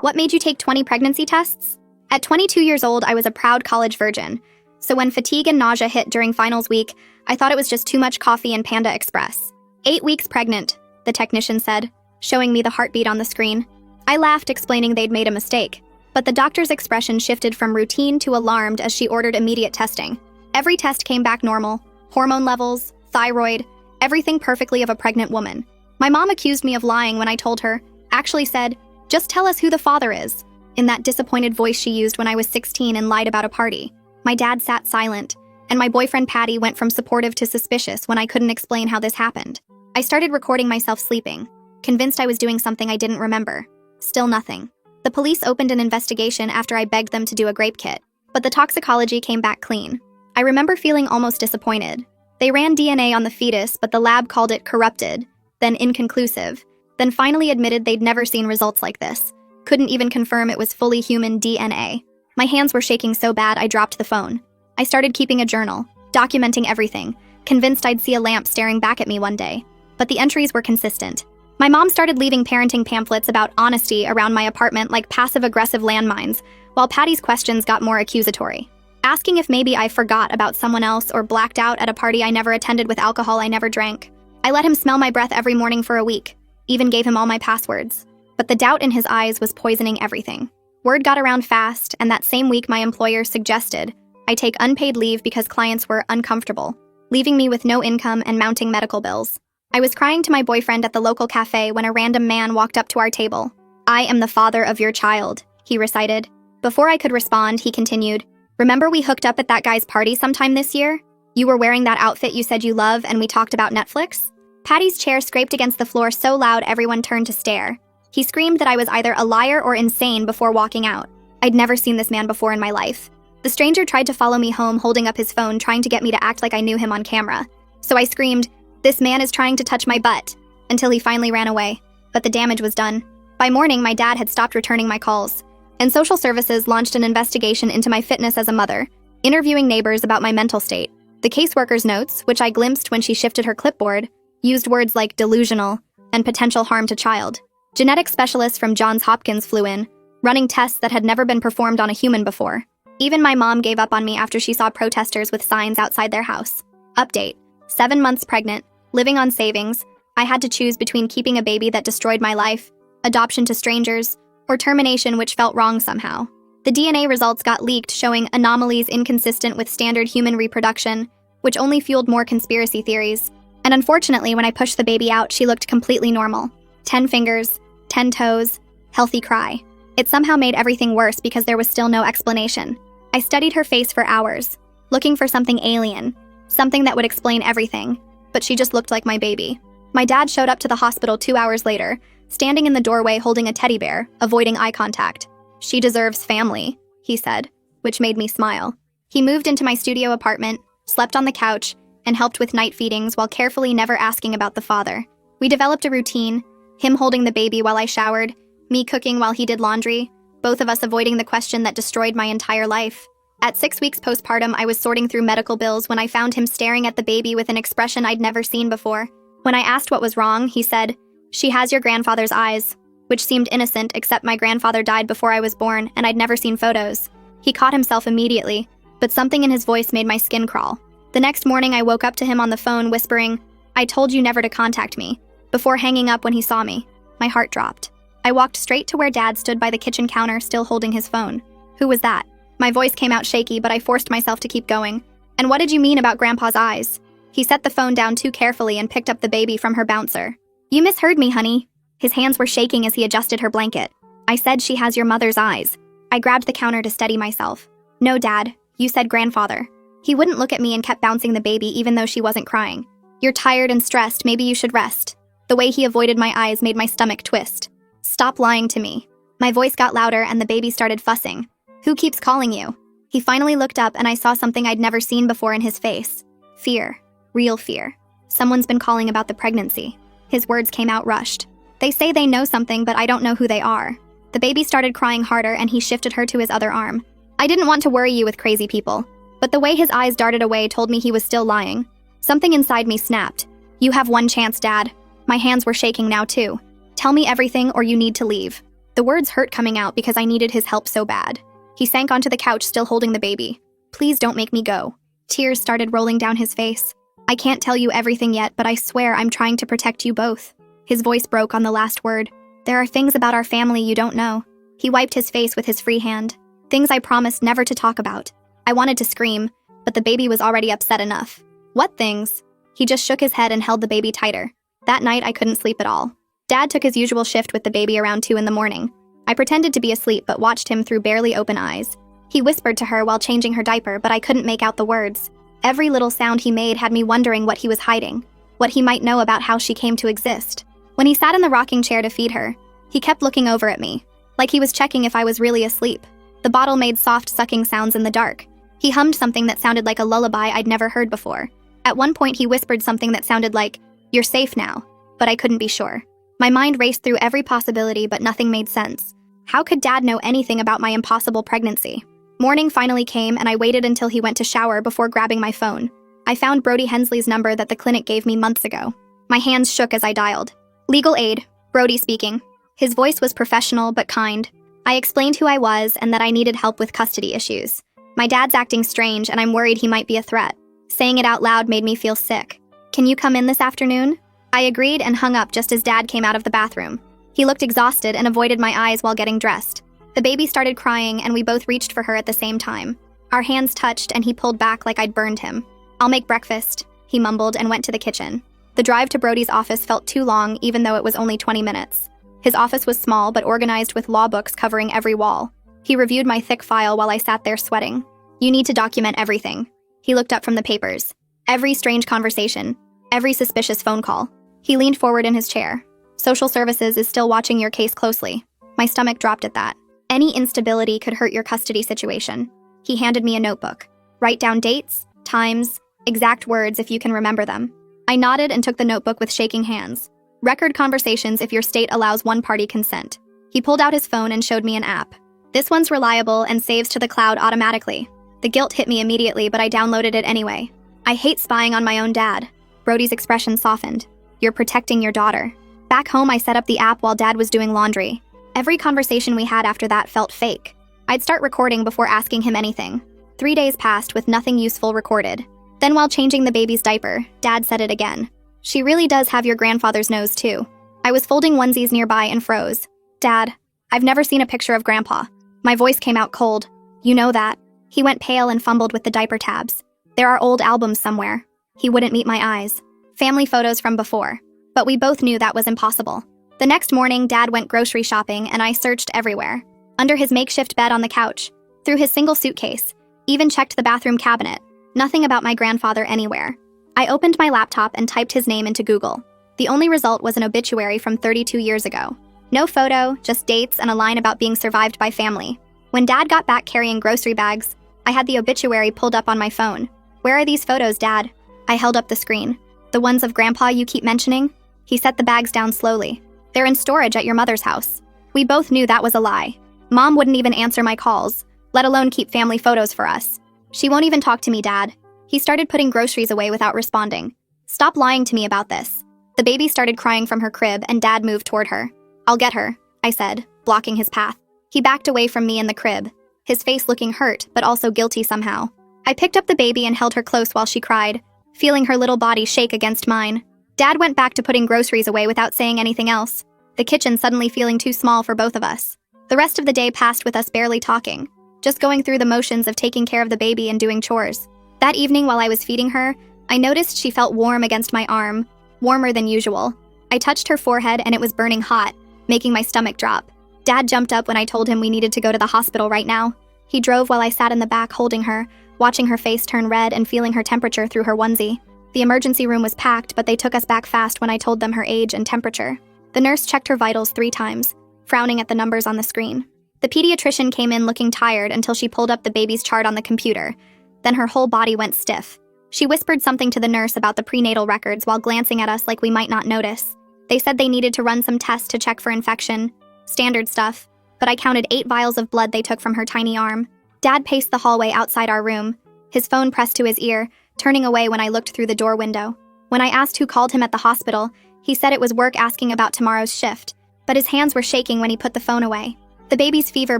What made you take 20 pregnancy tests? At 22 years old, I was a proud college virgin. So when fatigue and nausea hit during finals week, I thought it was just too much coffee and Panda Express. 8 weeks pregnant, the technician said, showing me the heartbeat on the screen. I laughed, explaining they'd made a mistake. But the doctor's expression shifted from routine to alarmed as she ordered immediate testing. Every test came back normal. Hormone levels, thyroid, everything perfectly of a pregnant woman. My mom accused me of lying when I told her, actually said, "Just tell us who the father is," in that disappointed voice she used when I was 16 and lied about a party. My dad sat silent, and my boyfriend Patty went from supportive to suspicious when I couldn't explain how this happened. I started recording myself sleeping, convinced I was doing something I didn't remember. Still nothing. The police opened an investigation after I begged them to do a grape kit, but the toxicology came back clean. I remember feeling almost disappointed. They ran DNA on the fetus, but the lab called it corrupted, then inconclusive, then finally admitted they'd never seen results like this. Couldn't even confirm it was fully human DNA. My hands were shaking so bad I dropped the phone. I started keeping a journal, documenting everything, convinced I'd see a lamp staring back at me one day. But the entries were consistent. My mom started leaving parenting pamphlets about honesty around my apartment like passive-aggressive landmines, while Patty's questions got more accusatory, asking if maybe I forgot about someone else or blacked out at a party I never attended with alcohol I never drank. I let him smell my breath every morning for a week, even gave him all my passwords. But the doubt in his eyes was poisoning everything. Word got around fast, and that same week my employer suggested I take unpaid leave because clients were uncomfortable, leaving me with no income and mounting medical bills. I was crying to my boyfriend at the local cafe when a random man walked up to our table. "I am the father of your child," he recited. Before I could respond, he continued, "Remember we hooked up at that guy's party sometime this year? You were wearing that outfit you said you love and we talked about Netflix?" Patty's chair scraped against the floor so loud everyone turned to stare. He screamed that I was either a liar or insane before walking out. I'd never seen this man before in my life. The stranger tried to follow me home holding up his phone, trying to get me to act like I knew him on camera. So I screamed, "This man is trying to touch my butt," until he finally ran away. But the damage was done. By morning, my dad had stopped returning my calls, and social services launched an investigation into my fitness as a mother, interviewing neighbors about my mental state. The caseworker's notes, which I glimpsed when she shifted her clipboard, used words like delusional and potential harm to child. Genetic specialists from Johns Hopkins flew in, running tests that had never been performed on a human before. Even my mom gave up on me after she saw protesters with signs outside their house. Update: 7 months pregnant, living on savings, I had to choose between keeping a baby that destroyed my life, adoption to strangers, or termination which felt wrong somehow. The DNA results got leaked showing anomalies inconsistent with standard human reproduction, which only fueled more conspiracy theories. And unfortunately, when I pushed the baby out, she looked completely normal. 10 fingers, 10 toes, healthy cry. It somehow made everything worse because there was still no explanation. I studied her face for hours, looking for something alien, something that would explain everything, but she just looked like my baby. My dad showed up to the hospital 2 hours later, standing in the doorway holding a teddy bear, avoiding eye contact. "She deserves family," he said, which made me smile. He moved into my studio apartment, slept on the couch, and helped with night feedings while carefully never asking about the father. We developed a routine, him holding the baby while I showered, me cooking while he did laundry, both of us avoiding the question that destroyed my entire life. At 6 weeks postpartum, I was sorting through medical bills when I found him staring at the baby with an expression I'd never seen before. When I asked what was wrong, he said, "She has your grandfather's eyes," which seemed innocent except my grandfather died before I was born and I'd never seen photos. He caught himself immediately, but something in his voice made my skin crawl. The next morning, I woke up to him on the phone whispering, "I told you never to contact me," before hanging up when he saw me. My heart dropped. I walked straight to where Dad stood by the kitchen counter still holding his phone. "Who was that?" My voice came out shaky, but I forced myself to keep going. "And what did you mean about Grandpa's eyes?" He set the phone down too carefully and picked up the baby from her bouncer. "You misheard me, honey." His hands were shaking as he adjusted her blanket. "I said she has your mother's eyes." I grabbed the counter to steady myself. "No, Dad, you said grandfather." He wouldn't look at me and kept bouncing the baby even though she wasn't crying. "You're tired and stressed, maybe you should rest." The way he avoided my eyes made my stomach twist. "Stop lying to me." My voice got louder and the baby started fussing. "Who keeps calling you?" He finally looked up and I saw something I'd never seen before in his face. Fear. Real fear. "Someone's been calling about the pregnancy." His words came out rushed. "They say they know something, but I don't know who they are." The baby started crying harder and he shifted her to his other arm. "I didn't want to worry you with crazy people." But the way his eyes darted away told me he was still lying. Something inside me snapped. "You have one chance, Dad." My hands were shaking now too. "Tell me everything or you need to leave." The words hurt coming out because I needed his help so bad. He sank onto the couch, still holding the baby. Please don't make me go. Tears started rolling down his face. I can't tell you everything yet, but I swear I'm trying to protect you both. His voice broke on the last word. There are things about our family you don't know. He wiped his face with his free hand. Things I promised never to talk about. I wanted to scream, but the baby was already upset enough. What things? He just shook his head and held the baby tighter. That night, I couldn't sleep at all. Dad took his usual shift with the baby around 2 in the morning. I pretended to be asleep but watched him through barely open eyes. He whispered to her while changing her diaper, but I couldn't make out the words. Every little sound he made had me wondering what he was hiding, what he might know about how she came to exist. When he sat in the rocking chair to feed her, he kept looking over at me, like he was checking if I was really asleep. The bottle made soft sucking sounds in the dark. He hummed something that sounded like a lullaby I'd never heard before. At one point, he whispered something that sounded like, "You're safe now," but I couldn't be sure. My mind raced through every possibility, but nothing made sense. How could Dad know anything about my impossible pregnancy? Morning finally came, and I waited until he went to shower before grabbing my phone. I found Brody Hensley's number that the clinic gave me months ago. My hands shook as I dialed. Legal aid, Brody speaking. His voice was professional but kind. I explained who I was and that I needed help with custody issues. My dad's acting strange, and I'm worried he might be a threat. Saying it out loud made me feel sick. Can you come in this afternoon? I agreed and hung up just as Dad came out of the bathroom. He looked exhausted and avoided my eyes while getting dressed. The baby started crying, and we both reached for her at the same time. Our hands touched, and he pulled back like I'd burned him. "I'll make breakfast," he mumbled and went to the kitchen. The drive to Brody's office felt too long, even though it was only 20 minutes. His office was small but organized with law books covering every wall. He reviewed my thick file while I sat there sweating. "You need to document everything." He looked up from the papers. Every strange conversation. Every suspicious phone call. He leaned forward in his chair. "Social Services is still watching your case closely." My stomach dropped at that. "Any instability could hurt your custody situation." He handed me a notebook. "Write down dates, times, exact words if you can remember them." I nodded and took the notebook with shaking hands. "Record conversations if your state allows one-party consent." He pulled out his phone and showed me an app. "This one's reliable and saves to the cloud automatically." The guilt hit me immediately, but I downloaded it anyway. "I hate spying on my own dad." Brody's expression softened. "You're protecting your daughter." Back home, I set up the app while Dad was doing laundry. Every conversation we had after that felt fake. I'd start recording before asking him anything. 3 days passed with nothing useful recorded. Then while changing the baby's diaper, Dad said it again. "She really does have your grandfather's nose, too." I was folding onesies nearby and froze. "Dad, I've never seen a picture of Grandpa." My voice came out cold. "You know that." He went pale and fumbled with the diaper tabs. "There are old albums somewhere." He wouldn't meet my eyes. Family photos from before. But we both knew that was impossible. The next morning, Dad went grocery shopping, and I searched everywhere. Under his makeshift bed on the couch, through his single suitcase, even checked the bathroom cabinet. Nothing about my grandfather anywhere. I opened my laptop and typed his name into Google. The only result was an obituary from 32 years ago. No photo, just dates and a line about being survived by family. When Dad got back carrying grocery bags, I had the obituary pulled up on my phone. "Where are these photos, Dad?" I held up the screen. "The ones of Grandpa you keep mentioning?" He set the bags down slowly. "They're in storage at your mother's house." We both knew that was a lie. Mom wouldn't even answer my calls, let alone keep family photos for us. "She won't even talk to me, Dad." He started putting groceries away without responding. "Stop lying to me about this." The baby started crying from her crib, and Dad moved toward her. "I'll get her," I said, blocking his path. He backed away from me in the crib, his face looking hurt, but also guilty somehow. I picked up the baby and held her close while she cried, feeling her little body shake against mine. Dad went back to putting groceries away without saying anything else, the kitchen suddenly feeling too small for both of us. The rest of the day passed with us barely talking, just going through the motions of taking care of the baby and doing chores. That evening while I was feeding her, I noticed she felt warm against my arm, warmer than usual. I touched her forehead and it was burning hot, making my stomach drop. Dad jumped up when I told him we needed to go to the hospital right now. He drove while I sat in the back holding her, watching her face turn red and feeling her temperature through her onesie. The emergency room was packed, but they took us back fast when I told them her age and temperature. The nurse checked her vitals 3 times, frowning at the numbers on the screen. The pediatrician came in looking tired until she pulled up the baby's chart on the computer. Then her whole body went stiff. She whispered something to the nurse about the prenatal records while glancing at us like we might not notice. They said they needed to run some tests to check for infection. Standard stuff. But I counted 8 vials of blood they took from her tiny arm. Dad paced the hallway outside our room, his phone pressed to his ear, turning away when I looked through the door window. When I asked who called him at the hospital, he said it was work asking about tomorrow's shift. but his hands were shaking when he put the phone away. The baby's fever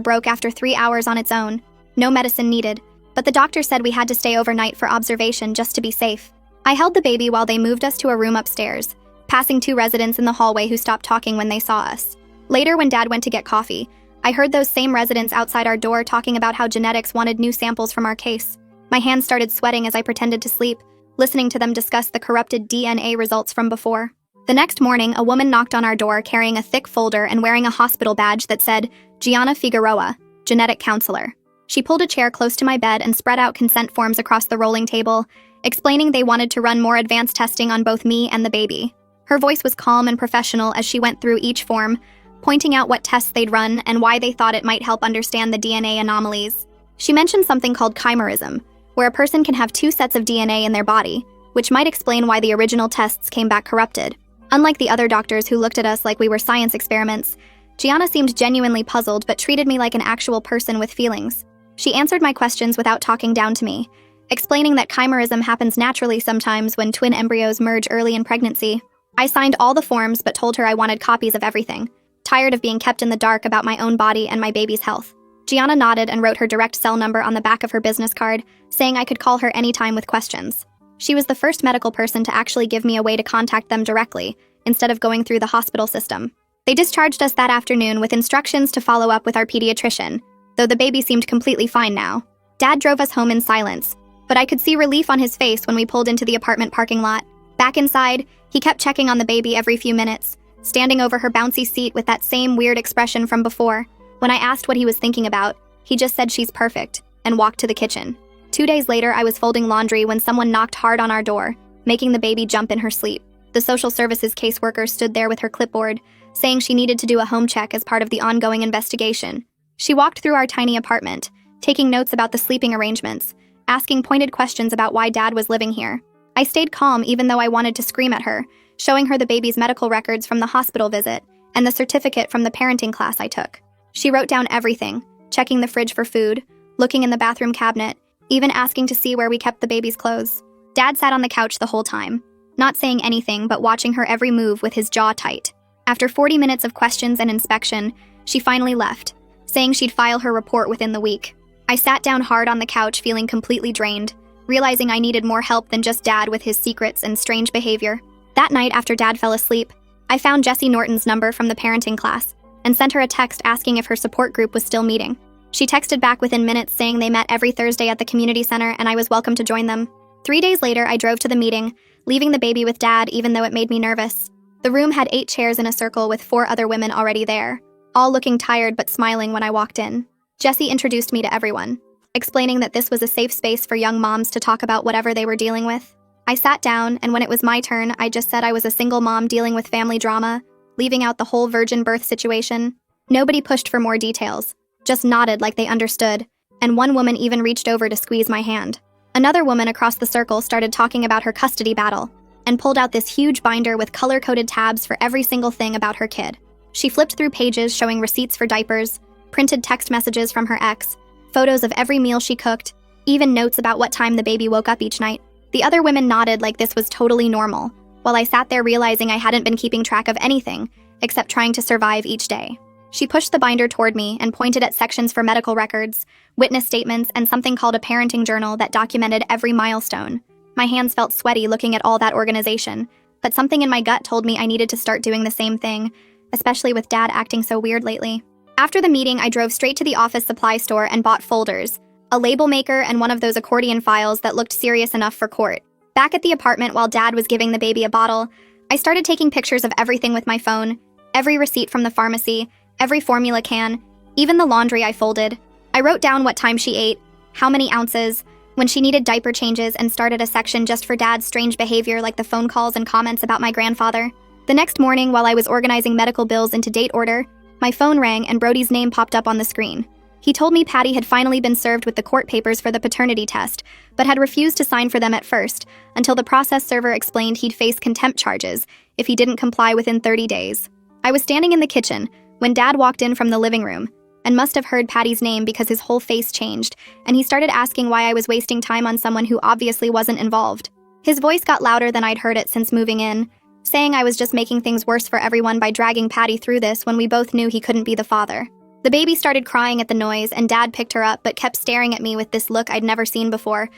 broke after 3 hours on its own. No medicine needed, but the doctor said we had to stay overnight for observation just to be safe. I held the baby while they moved us to a room upstairs, passing 2 residents in the hallway who stopped talking when they saw us. Later, when Dad went to get coffee, I heard those same residents outside our door talking about how genetics wanted new samples from our case. My hands started sweating as I pretended to sleep, listening to them discuss the corrupted DNA results from before. The next morning, a woman knocked on our door carrying a thick folder and wearing a hospital badge that said, Gianna Figueroa, genetic counselor. She pulled a chair close to my bed and spread out consent forms across the rolling table, explaining they wanted to run more advanced testing on both me and the baby. Her voice was calm and professional as she went through each form, pointing out what tests they'd run and why they thought it might help understand the DNA anomalies. She mentioned something called chimerism, where a person can have 2 sets of DNA in their body, which might explain why the original tests came back corrupted. Unlike the other doctors who looked at us like we were science experiments, Gianna seemed genuinely puzzled but treated me like an actual person with feelings. She answered my questions without talking down to me, explaining that chimerism happens naturally sometimes when twin embryos merge early in pregnancy. I signed all the forms but told her I wanted copies of everything, tired of being kept in the dark about my own body and my baby's health. Gianna nodded and wrote her direct cell number on the back of her business card, saying I could call her anytime with questions. She was the first medical person to actually give me a way to contact them directly, instead of going through the hospital system. They discharged us that afternoon with instructions to follow up with our pediatrician, though the baby seemed completely fine now. Dad drove us home in silence, but I could see relief on his face when we pulled into the apartment parking lot. Back inside, he kept checking on the baby every few minutes, standing over her bouncy seat with that same weird expression from before. When I asked what he was thinking about, he just said she's perfect, and walked to the kitchen. 2 days later, I was folding laundry when someone knocked hard on our door, making the baby jump in her sleep. The social services caseworker stood there with her clipboard, saying she needed to do a home check as part of the ongoing investigation. She walked through our tiny apartment, taking notes about the sleeping arrangements, asking pointed questions about why Dad was living here. I stayed calm even though I wanted to scream at her, showing her the baby's medical records from the hospital visit and the certificate from the parenting class I took. She wrote down everything, checking the fridge for food, looking in the bathroom cabinet, even asking to see where we kept the baby's clothes. Dad sat on the couch the whole time, not saying anything but watching her every move with his jaw tight. After 40 minutes of questions and inspection, she finally left, saying she'd file her report within the week. I sat down hard on the couch feeling completely drained, realizing I needed more help than just Dad with his secrets and strange behavior. That night after Dad fell asleep, I found Jessie Norton's number from the parenting class and sent her a text asking if her support group was still meeting. She texted back within minutes saying they met every Thursday at the community center and I was welcome to join them. 3 days later, I drove to the meeting, leaving the baby with Dad even though it made me nervous. The room had 8 chairs in a circle with 4 other women already there, all looking tired but smiling when I walked in. Jessie introduced me to everyone, explaining that this was a safe space for young moms to talk about whatever they were dealing with. I sat down, and when it was my turn, I just said I was a single mom dealing with family drama, leaving out the whole virgin birth situation. Nobody pushed for more details, just nodded like they understood, and one woman even reached over to squeeze my hand. Another woman across the circle started talking about her custody battle, and pulled out this huge binder with color-coded tabs for every single thing about her kid. She flipped through pages showing receipts for diapers, printed text messages from her ex, photos of every meal she cooked, even notes about what time the baby woke up each night. The other women nodded like this was totally normal, while I sat there realizing I hadn't been keeping track of anything, except trying to survive each day. She pushed the binder toward me and pointed at sections for medical records, witness statements, and something called a parenting journal that documented every milestone. My hands felt sweaty looking at all that organization, but something in my gut told me I needed to start doing the same thing, especially with Dad acting so weird lately. After the meeting, I drove straight to the office supply store and bought folders, a label maker, and one of those accordion files that looked serious enough for court. Back at the apartment while Dad was giving the baby a bottle, I started taking pictures of everything with my phone, every receipt from the pharmacy, every formula can, even the laundry I folded. I wrote down what time she ate, how many ounces, when she needed diaper changes, and started a section just for Dad's strange behavior like the phone calls and comments about my grandfather. The next morning, while I was organizing medical bills into date order, my phone rang and Brody's name popped up on the screen. He told me Patty had finally been served with the court papers for the paternity test, but had refused to sign for them at first, until the process server explained he'd face contempt charges if he didn't comply within 30 days. I was standing in the kitchen when Dad walked in from the living room, and must have heard Patty's name because his whole face changed, and he started asking why I was wasting time on someone who obviously wasn't involved. His voice got louder than I'd heard it since moving in, saying I was just making things worse for everyone by dragging Patty through this when we both knew he couldn't be the father. The baby started crying at the noise, and Dad picked her up but kept staring at me with this look I'd never seen before,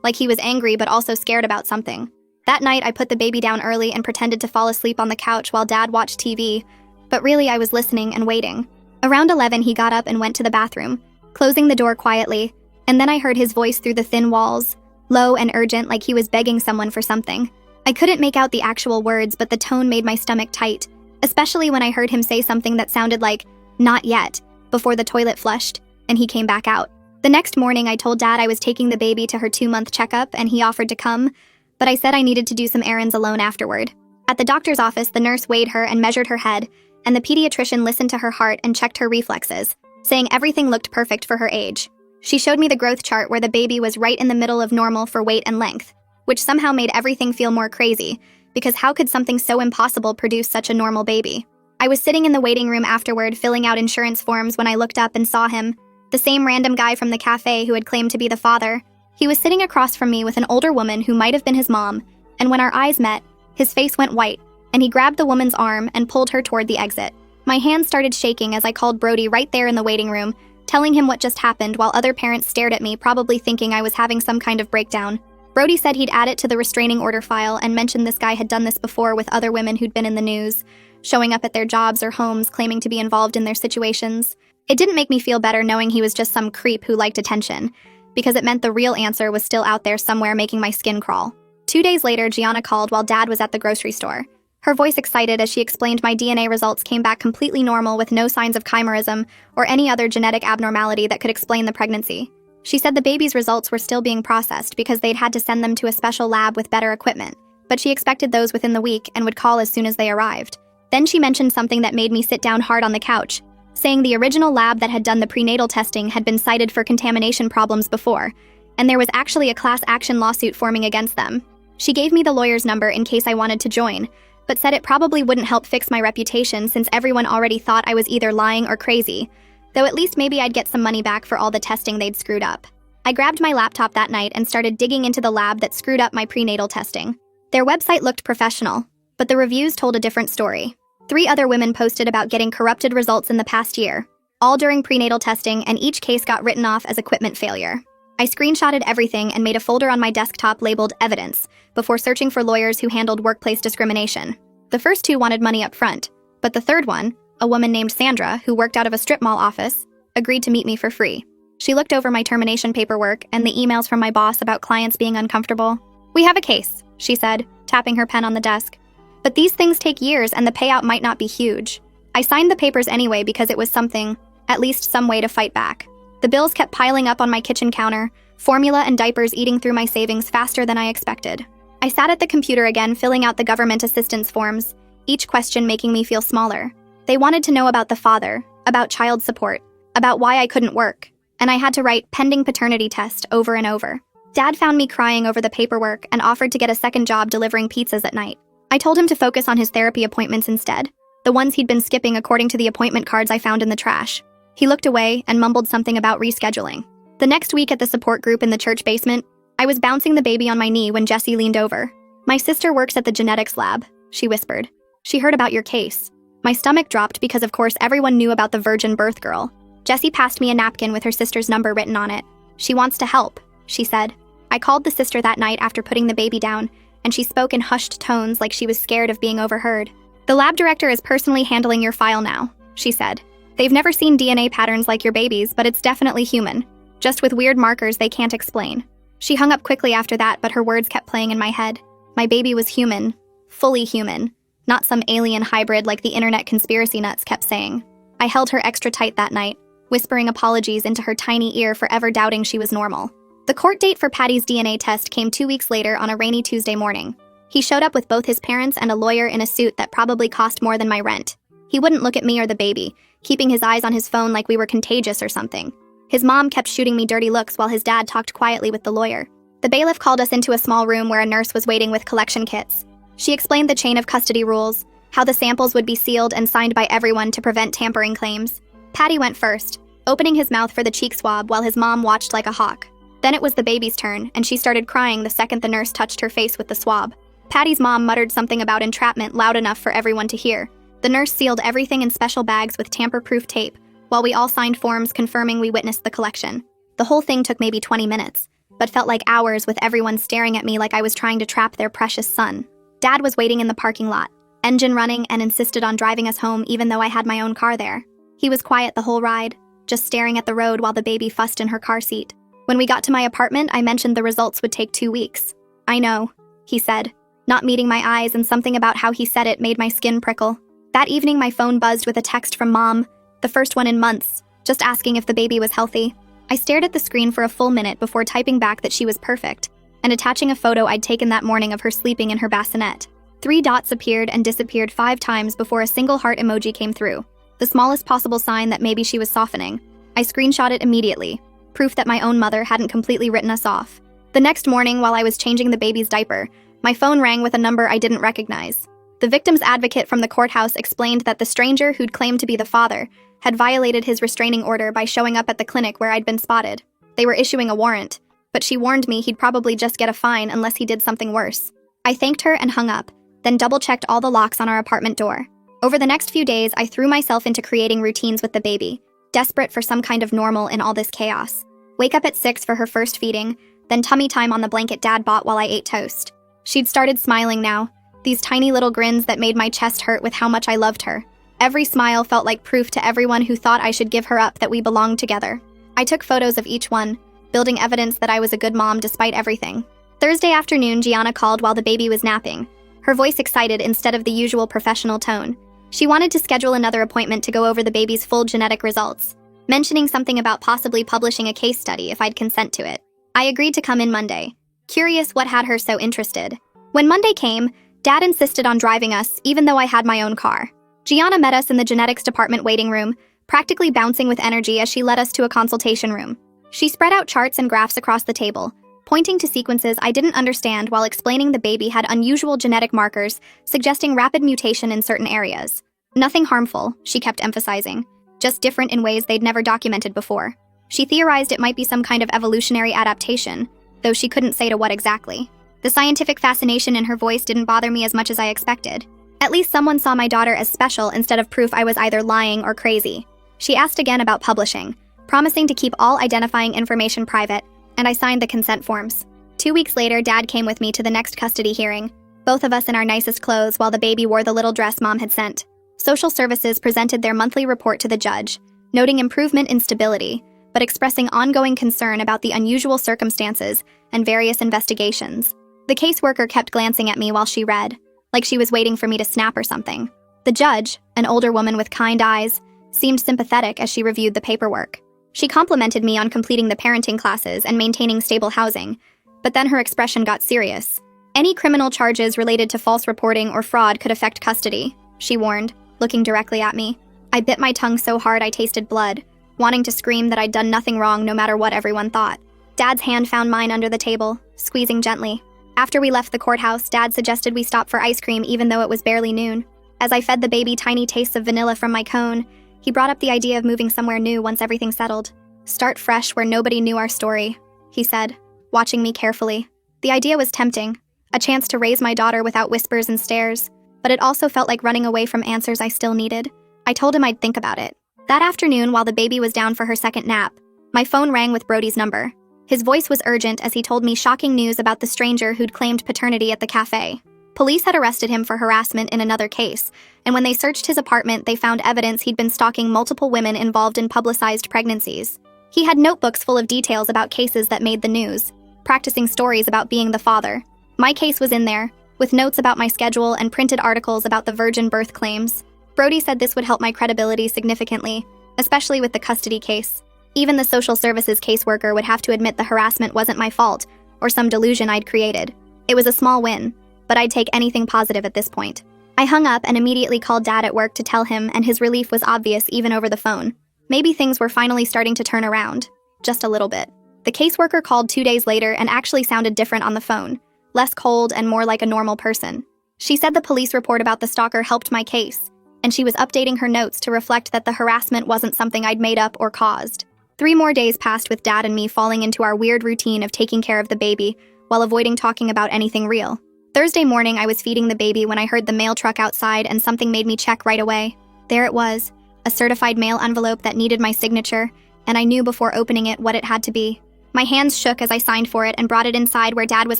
like he was angry but also scared about something. That night, I put the baby down early and pretended to fall asleep on the couch while Dad watched TV, but really I was listening and waiting. Around 11, he got up and went to the bathroom, closing the door quietly, and then I heard his voice through the thin walls, low and urgent like he was begging someone for something. I couldn't make out the actual words, but the tone made my stomach tight, especially when I heard him say something that sounded like, "Not yet," before the toilet flushed, and he came back out. The next morning, I told Dad I was taking the baby to her 2-month checkup, and he offered to come, but I said I needed to do some errands alone afterward. At the doctor's office, the nurse weighed her and measured her head, and the pediatrician listened to her heart and checked her reflexes, saying everything looked perfect for her age. She showed me the growth chart where the baby was right in the middle of normal for weight and length, which somehow made everything feel more crazy, because how could something so impossible produce such a normal baby? I was sitting in the waiting room afterward filling out insurance forms when I looked up and saw him, the same random guy from the cafe who had claimed to be the father. He was sitting across from me with an older woman who might have been his mom, and when our eyes met, his face went white, and he grabbed the woman's arm and pulled her toward the exit. My hands started shaking as I called Brody right there in the waiting room, telling him what just happened while other parents stared at me, probably thinking I was having some kind of breakdown. Brody said he'd add it to the restraining order file and mentioned this guy had done this before with other women who'd been in the news, showing up at their jobs or homes claiming to be involved in their situations. It didn't make me feel better knowing he was just some creep who liked attention, because it meant the real answer was still out there somewhere making my skin crawl. 2 days later, Gianna called while Dad was at the grocery store. Her voice excited as she explained my DNA results came back completely normal with no signs of chimerism or any other genetic abnormality that could explain the pregnancy. She said the baby's results were still being processed because they'd had to send them to a special lab with better equipment, but she expected those within the week and would call as soon as they arrived. Then she mentioned something that made me sit down hard on the couch, saying the original lab that had done the prenatal testing had been cited for contamination problems before, and there was actually a class action lawsuit forming against them. She gave me the lawyer's number in case I wanted to join, but said it probably wouldn't help fix my reputation since everyone already thought I was either lying or crazy, though at least maybe I'd get some money back for all the testing they'd screwed up. I grabbed my laptop that night and started digging into the lab that screwed up my prenatal testing. Their website looked professional, but the reviews told a different story. 3 other women posted about getting corrupted results in the past year, all during prenatal testing, and each case got written off as equipment failure. I screenshotted everything and made a folder on my desktop labeled Evidence before searching for lawyers who handled workplace discrimination. The first 2 wanted money up front, but the third one, a woman named Sandra, who worked out of a strip mall office, agreed to meet me for free. She looked over my termination paperwork and the emails from my boss about clients being uncomfortable. "We have a case," she said, tapping her pen on the desk. "But these things take years and the payout might not be huge." I signed the papers anyway because it was something, at least some way to fight back. The bills kept piling up on my kitchen counter, formula and diapers eating through my savings faster than I expected. I sat at the computer again filling out the government assistance forms, each question making me feel smaller. They wanted to know about the father, about child support, about why I couldn't work, and I had to write pending paternity test over and over. Dad found me crying over the paperwork and offered to get a second job delivering pizzas at night. I told him to focus on his therapy appointments instead, the ones he'd been skipping according to the appointment cards I found in the trash. He looked away and mumbled something about rescheduling. The next week at the support group in the church basement, I was bouncing the baby on my knee when Jessie leaned over. "My sister works at the genetics lab," she whispered. "She heard about your case." My stomach dropped because of course everyone knew about the virgin birth girl. Jessie passed me a napkin with her sister's number written on it. "She wants to help," she said. I called the sister that night after putting the baby down, and she spoke in hushed tones like she was scared of being overheard. "The lab director is personally handling your file now," she said. "They've never seen DNA patterns like your baby's, but it's definitely human, just with weird markers they can't explain." She hung up quickly after that, but her words kept playing in my head. My baby was human, fully human, not some alien hybrid like the internet conspiracy nuts kept saying. I held her extra tight that night, whispering apologies into her tiny ear for ever doubting she was normal. The court date for Patty's DNA test came 2 weeks later on a rainy Tuesday morning. He showed up with both his parents and a lawyer in a suit that probably cost more than my rent. He wouldn't look at me or the baby, keeping his eyes on his phone like we were contagious or something. His mom kept shooting me dirty looks while his dad talked quietly with the lawyer. The bailiff called us into a small room where a nurse was waiting with collection kits. She explained the chain of custody rules, how the samples would be sealed and signed by everyone to prevent tampering claims. Patty went first, opening his mouth for the cheek swab while his mom watched like a hawk. Then it was the baby's turn, and she started crying the second the nurse touched her face with the swab. Patty's mom muttered something about entrapment loud enough for everyone to hear. The nurse sealed everything in special bags with tamper-proof tape, while we all signed forms confirming we witnessed the collection. The whole thing took maybe 20 minutes, but felt like hours with everyone staring at me like I was trying to trap their precious son. Dad was waiting in the parking lot, engine running, and insisted on driving us home even though I had my own car there. He was quiet the whole ride, just staring at the road while the baby fussed in her car seat. When we got to my apartment, I mentioned the results would take 2 weeks. "I know," he said, not meeting my eyes, and something about how he said it made my skin prickle. That evening, my phone buzzed with a text from Mom, the first one in months, just asking if the baby was healthy. I stared at the screen for a full minute before typing back that she was perfect, and attaching a photo I'd taken that morning of her sleeping in her bassinet. 3 dots appeared and disappeared 5 times before a single heart emoji came through, the smallest possible sign that maybe she was softening. I screenshot it immediately, proof that my own mother hadn't completely written us off. The next morning, while I was changing the baby's diaper, my phone rang with a number I didn't recognize. The victim's advocate from the courthouse explained that the stranger who'd claimed to be the father had violated his restraining order by showing up at the clinic where I'd been spotted. They were issuing a warrant, but she warned me he'd probably just get a fine unless he did something worse. I thanked her and hung up, then double-checked all the locks on our apartment door. Over the next few days, I threw myself into creating routines with the baby, desperate for some kind of normal in all this chaos. Wake up at 6 for her first feeding, then tummy time on the blanket Dad bought while I ate toast. She'd started smiling now, these tiny little grins that made my chest hurt with how much I loved her. Every smile felt like proof to everyone who thought I should give her up that we belonged together. I took photos of each one, building evidence that I was a good mom despite everything. Thursday afternoon, Gianna called while the baby was napping, her voice excited instead of the usual professional tone. She wanted to schedule another appointment to go over the baby's full genetic results, mentioning something about possibly publishing a case study if I'd consent to it. I agreed to come in Monday, curious what had her so interested. When Monday came, Dad insisted on driving us, even though I had my own car. Gianna met us in the genetics department waiting room, practically bouncing with energy as she led us to a consultation room. She spread out charts and graphs across the table, pointing to sequences I didn't understand while explaining the baby had unusual genetic markers, suggesting rapid mutation in certain areas. Nothing harmful, she kept emphasizing, just different in ways they'd never documented before. She theorized it might be some kind of evolutionary adaptation, though she couldn't say to what exactly. The scientific fascination in her voice didn't bother me as much as I expected. At least someone saw my daughter as special instead of proof I was either lying or crazy. She asked again about publishing, promising to keep all identifying information private, and I signed the consent forms. 2 weeks later, Dad came with me to the next custody hearing, both of us in our nicest clothes while the baby wore the little dress Mom had sent. Social Services presented their monthly report to the judge, noting improvement in stability, but expressing ongoing concern about the unusual circumstances and various investigations. The caseworker kept glancing at me while she read, like she was waiting for me to snap or something. The judge, an older woman with kind eyes, seemed sympathetic as she reviewed the paperwork. She complimented me on completing the parenting classes and maintaining stable housing, but then her expression got serious. Any criminal charges related to false reporting or fraud could affect custody, she warned, looking directly at me. I bit my tongue so hard I tasted blood, wanting to scream that I'd done nothing wrong no matter what everyone thought. Dad's hand found mine under the table, squeezing gently. After we left the courthouse, Dad suggested we stop for ice cream even though it was barely noon. As I fed the baby tiny tastes of vanilla from my cone, he brought up the idea of moving somewhere new once everything settled. Start fresh where nobody knew our story, he said, watching me carefully. The idea was tempting, a chance to raise my daughter without whispers and stares, but it also felt like running away from answers I still needed. I told him I'd think about it. That afternoon, while the baby was down for her second nap, my phone rang with Brody's number. His voice was urgent as he told me shocking news about the stranger who'd claimed paternity at the cafe. Police had arrested him for harassment in another case, and when they searched his apartment, they found evidence he'd been stalking multiple women involved in publicized pregnancies. He had notebooks full of details about cases that made the news, practicing stories about being the father. My case was in there, with notes about my schedule and printed articles about the virgin birth claims. Brody said this would help my credibility significantly, especially with the custody case. Even the social services caseworker would have to admit the harassment wasn't my fault, or some delusion I'd created. It was a small win, but I'd take anything positive at this point. I hung up and immediately called Dad at work to tell him, and his relief was obvious even over the phone. Maybe things were finally starting to turn around, just a little bit. The caseworker called 2 days later and actually sounded different on the phone, less cold and more like a normal person. She said the police report about the stalker helped my case, and she was updating her notes to reflect that the harassment wasn't something I'd made up or caused. 3 more days passed with Dad and me falling into our weird routine of taking care of the baby while avoiding talking about anything real. Thursday morning, I was feeding the baby when I heard the mail truck outside and something made me check right away. There it was, a certified mail envelope that needed my signature, and I knew before opening it what it had to be. My hands shook as I signed for it and brought it inside where Dad was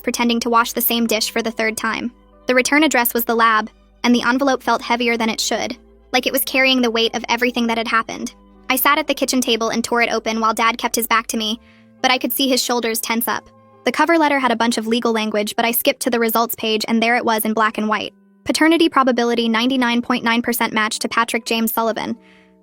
pretending to wash the same dish for the third time. The return address was the lab, and the envelope felt heavier than it should, like it was carrying the weight of everything that had happened. I sat at the kitchen table and tore it open while Dad kept his back to me, but I could see his shoulders tense up. The cover letter had a bunch of legal language, but I skipped to the results page and there it was in black and white. Paternity probability 99.9% match to Patrick James Sullivan,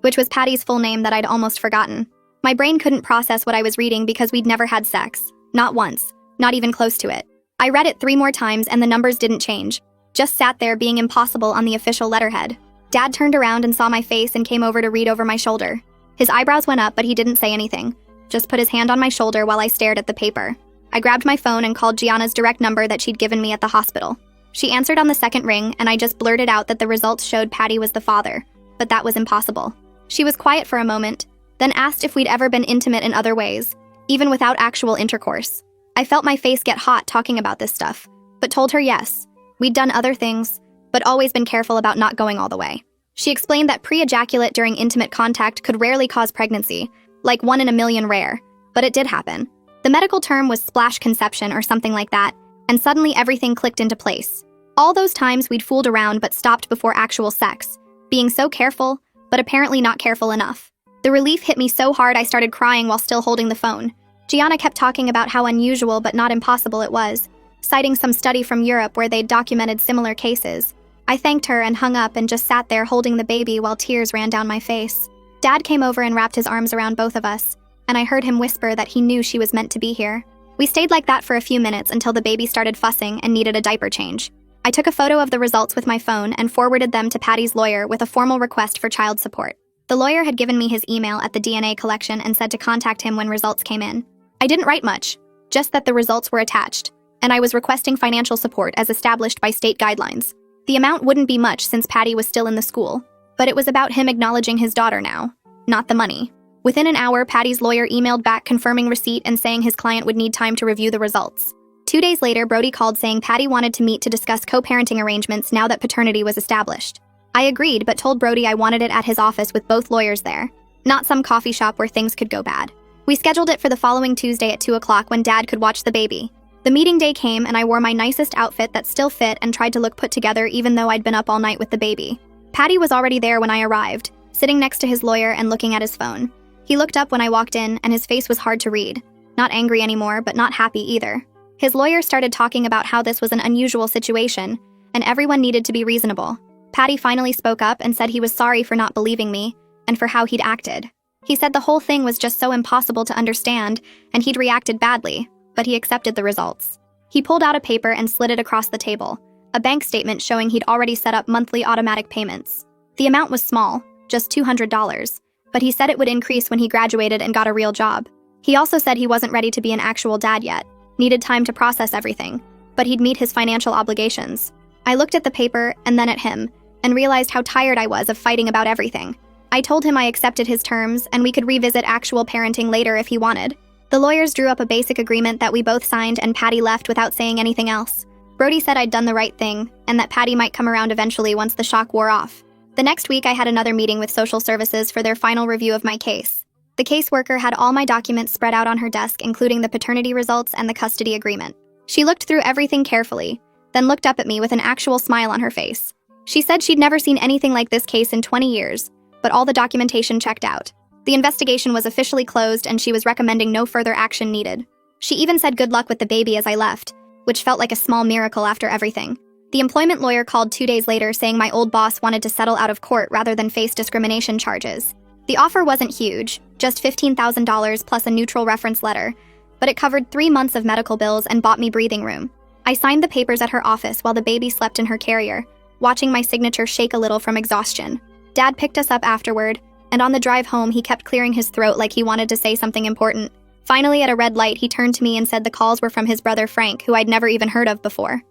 which was Patty's full name that I'd almost forgotten. My brain couldn't process what I was reading because we'd never had sex. Not once. Not even close to it. I read it 3 more times and the numbers didn't change. Just sat there being impossible on the official letterhead. Dad turned around and saw my face and came over to read over my shoulder. His eyebrows went up, but he didn't say anything. Just put his hand on my shoulder while I stared at the paper. I grabbed my phone and called Gianna's direct number that she'd given me at the hospital. She answered on the second ring, and I just blurted out that the results showed Patty was the father, but that was impossible. She was quiet for a moment, then asked if we'd ever been intimate in other ways, even without actual intercourse. I felt my face get hot talking about this stuff, but told her yes. We'd done other things, but always been careful about not going all the way. She explained that pre-ejaculate during intimate contact could rarely cause pregnancy, like 1 in a million rare, but it did happen. The medical term was splash conception or something like that, and suddenly everything clicked into place. All those times we'd fooled around but stopped before actual sex, being so careful, but apparently not careful enough. The relief hit me so hard I started crying while still holding the phone. Gianna kept talking about how unusual but not impossible it was, citing some study from Europe where they'd documented similar cases. I thanked her and hung up and just sat there holding the baby while tears ran down my face. Dad came over and wrapped his arms around both of us, and I heard him whisper that he knew she was meant to be here. We stayed like that for a few minutes until the baby started fussing and needed a diaper change. I took a photo of the results with my phone and forwarded them to Patty's lawyer with a formal request for child support. The lawyer had given me his email at the DNA collection and said to contact him when results came in. I didn't write much, just that the results were attached, and I was requesting financial support as established by state guidelines. The amount wouldn't be much since Patty was still in the school, but it was about him acknowledging his daughter now, not the money. Within an hour, Patty's lawyer emailed back confirming receipt and saying his client would need time to review the results. 2 days later, Brody called saying Patty wanted to meet to discuss co-parenting arrangements now that paternity was established. I agreed, but told Brody I wanted it at his office with both lawyers there, not some coffee shop where things could go bad. We scheduled it for the following Tuesday at 2 o'clock when Dad could watch the baby. The meeting day came and I wore my nicest outfit that still fit and tried to look put together even though I'd been up all night with the baby. Patty was already there when I arrived, sitting next to his lawyer and looking at his phone. He looked up when I walked in and his face was hard to read. Not angry anymore, but not happy either. His lawyer started talking about how this was an unusual situation and everyone needed to be reasonable. Patty finally spoke up and said he was sorry for not believing me and for how he'd acted. He said the whole thing was just so impossible to understand and he'd reacted badly, but he accepted the results. He pulled out a paper and slid it across the table, a bank statement showing he'd already set up monthly automatic payments. The amount was small, just $200, but he said it would increase when he graduated and got a real job. He also said he wasn't ready to be an actual dad yet, needed time to process everything, but he'd meet his financial obligations. I looked at the paper and then at him, and realized how tired I was of fighting about everything. I told him I accepted his terms and we could revisit actual parenting later if he wanted. The lawyers drew up a basic agreement that we both signed and Patty left without saying anything else. Brody said I'd done the right thing and that Patty might come around eventually once the shock wore off. The next week I had another meeting with social services for their final review of my case. The caseworker had all my documents spread out on her desk, including the paternity results and the custody agreement. She looked through everything carefully, then looked up at me with an actual smile on her face. She said she'd never seen anything like this case in 20 years, but all the documentation checked out. The investigation was officially closed and she was recommending no further action needed. She even said good luck with the baby as I left, which felt like a small miracle after everything. The employment lawyer called 2 days later saying my old boss wanted to settle out of court rather than face discrimination charges. The offer wasn't huge, just $15,000 plus a neutral reference letter, but it covered 3 months of medical bills and bought me breathing room. I signed the papers at her office while the baby slept in her carrier, watching my signature shake a little from exhaustion. Dad picked us up afterward, and on the drive home he kept clearing his throat like he wanted to say something important. Finally, at a red light, he turned to me and said the calls were from his brother Frank, who I'd never even heard of before.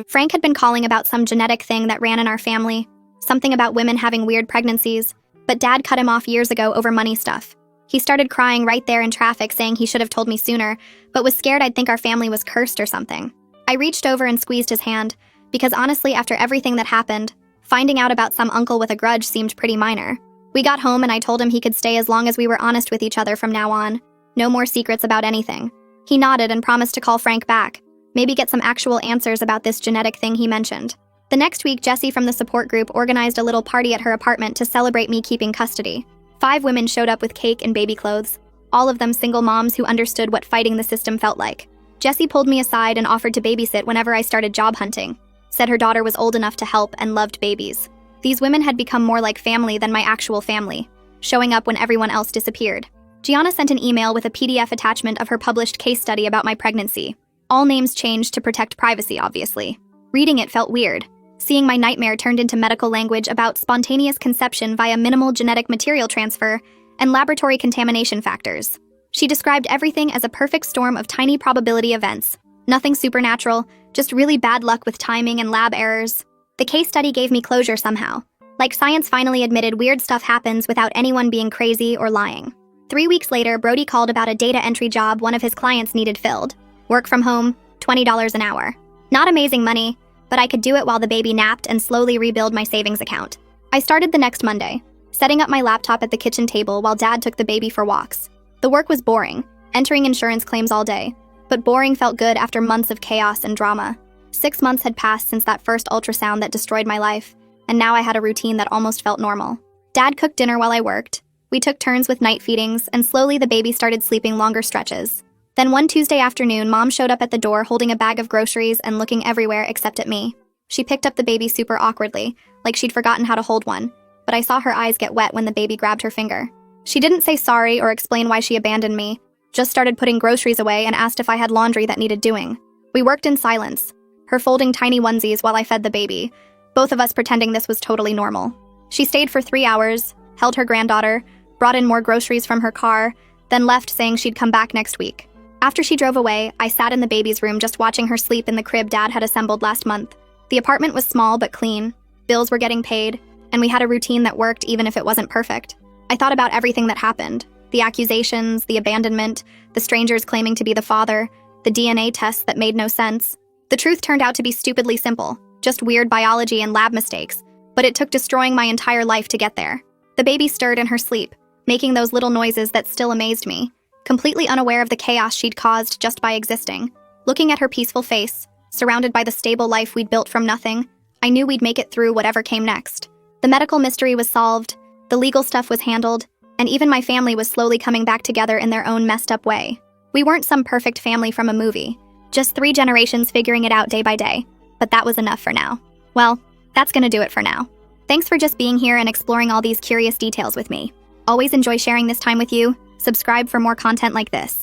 Frank had been calling about some genetic thing that ran in our family, something about women having weird pregnancies, but Dad cut him off years ago over money stuff. He started crying right there in traffic, saying he should have told me sooner, but was scared I'd think our family was cursed or something. I reached over and squeezed his hand, Because honestly, after everything that happened, finding out about some uncle with a grudge seemed pretty minor. We got home and I told him he could stay as long as we were honest with each other from now on. No more secrets about anything. He nodded and promised to call Frank back. Maybe get some actual answers about this genetic thing he mentioned. The next week, Jessie from the support group organized a little party at her apartment to celebrate me keeping custody. 5 women showed up with cake and baby clothes, all of them single moms who understood what fighting the system felt like. Jessie pulled me aside and offered to babysit whenever I started job hunting. Said her daughter was old enough to help and loved babies. These women had become more like family than my actual family, showing up when everyone else disappeared. Gianna sent an email with a PDF attachment of her published case study about my pregnancy. All names changed to protect privacy, obviously. Reading it felt weird, seeing my nightmare turned into medical language about spontaneous conception via minimal genetic material transfer and laboratory contamination factors. She described everything as a perfect storm of tiny probability events. Nothing supernatural, just really bad luck with timing and lab errors. The case study gave me closure somehow. Like science finally admitted weird stuff happens without anyone being crazy or lying. 3 weeks later, Brody called about a data entry job one of his clients needed filled. Work from home, $20 an hour. Not amazing money, but I could do it while the baby napped and slowly rebuild my savings account. I started the next Monday, setting up my laptop at the kitchen table while Dad took the baby for walks. The work was boring, entering insurance claims all day, but boring felt good after months of chaos and drama. 6 months had passed since that first ultrasound that destroyed my life, and now I had a routine that almost felt normal. Dad cooked dinner while I worked. We took turns with night feedings, and slowly the baby started sleeping longer stretches. Then one Tuesday afternoon, Mom showed up at the door holding a bag of groceries and looking everywhere except at me. She picked up the baby super awkwardly, like she'd forgotten how to hold one, but I saw her eyes get wet when the baby grabbed her finger. She didn't say sorry or explain why she abandoned me, just started putting groceries away and asked if I had laundry that needed doing. We worked in silence, her folding tiny onesies while I fed the baby, both of us pretending this was totally normal. She stayed for 3 hours, held her granddaughter, brought in more groceries from her car, then left saying she'd come back next week. After she drove away, I sat in the baby's room just watching her sleep in the crib Dad had assembled last month. The apartment was small but clean, bills were getting paid, and we had a routine that worked even if it wasn't perfect. I thought about everything that happened. The accusations, the abandonment, the strangers claiming to be the father, the DNA tests that made no sense. The truth turned out to be stupidly simple, just weird biology and lab mistakes, but it took destroying my entire life to get there. The baby stirred in her sleep, making those little noises that still amazed me, completely unaware of the chaos she'd caused just by existing. Looking at her peaceful face, surrounded by the stable life we'd built from nothing, I knew we'd make it through whatever came next. The medical mystery was solved, the legal stuff was handled, and even my family was slowly coming back together in their own messed up way. We weren't some perfect family from a movie, just 3 generations figuring it out day by day, but that was enough for now. Well, that's gonna do it for now. Thanks for just being here and exploring all these curious details with me. Always enjoy sharing this time with you. Subscribe for more content like this.